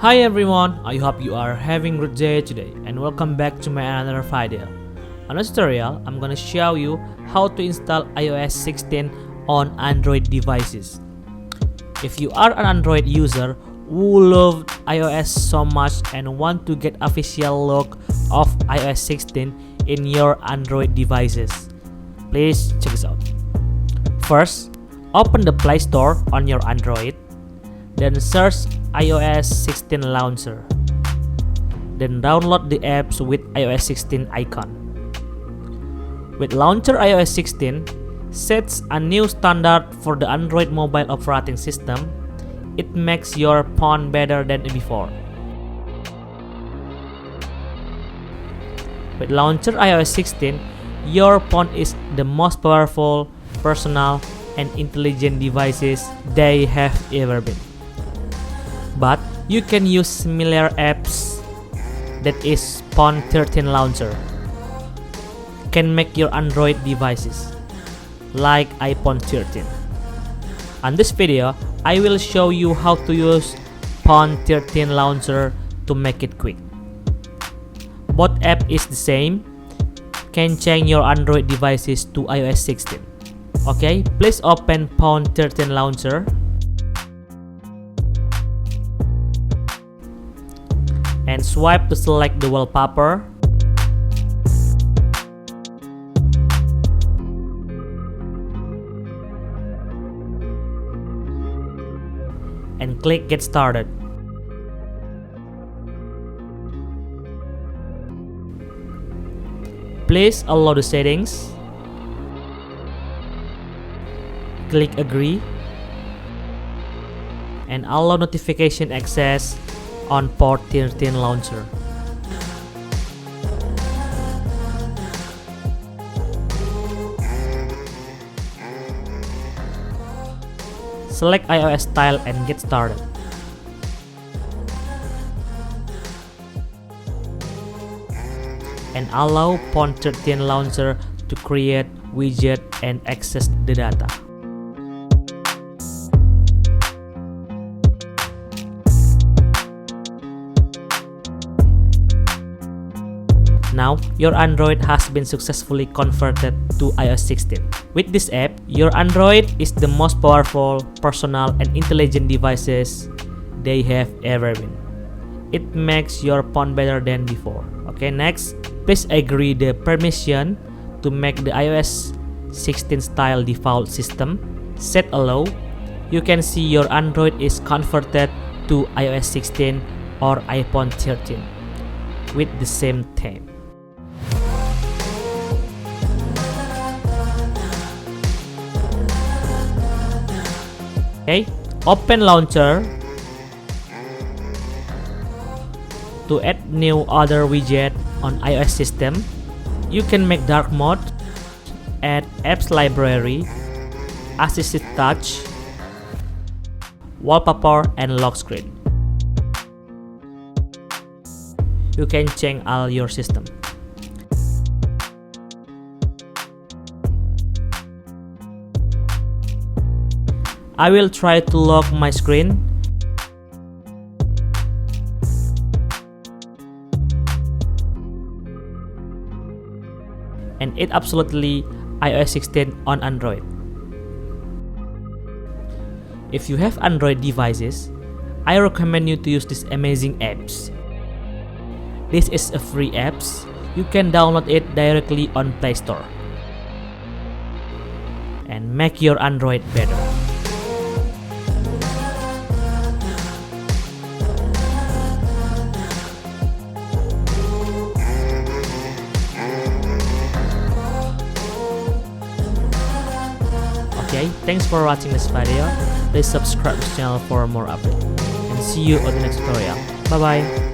Hi everyone, I hope you are having a good day today and welcome back to my another video. On this tutorial, I'm gonna show you how to install iOS 16 on Android devices. If you are an Android user who love iOS so much and want to get official look of iOS 16 in your Android devices, please check this out. First, open the Play Store on your Android. Then search iOS 16 Launcher. Then download the apps with iOS 16 icon. With Launcher iOS 16 sets a new standard for the Android mobile operating system. It makes your phone better than before. With Launcher iOS 16, your phone is the most powerful, personal, and intelligent devices they have ever been. But you can use similar apps, that is Phone 13 Launcher, can make your Android devices like iPhone 13. On this video, I will show you how to use Phone 13 Launcher to make it quick. Both app is the same, can change your Android devices to iOS 16. Okay, please open Phone 13 Launcher. And swipe to select the wallpaper. And click Get Started. Please allow the settings. Click Agree. And allow notification access on Phone 13 Launcher. Select iOS style and get started. And allow Phone 13 Launcher to create widget and access the data. Now, your Android has been successfully converted to iOS 16. With this app, your Android is the most powerful, personal, and intelligent devices they have ever been. It makes your phone better than before. Okay, next, please agree the permission to make the iOS 16 style default system. Set allow. You can see your Android is converted to iOS 16 or iPhone 13 with the same theme. Okay, open Launcher to add new other widget on iOS system. You can make dark mode, add apps library, assisted touch, wallpaper, and lock screen. You can change all your system. I will try to lock my screen. And it absolutely iOS 16 on Android. If you have Android devices, I recommend you to use these amazing apps. This is a free apps. You can download it directly on Play Store and make your Android better. Okay, thanks for watching this video. Please subscribe to this channel for more updates. And see you on the next tutorial. Bye bye.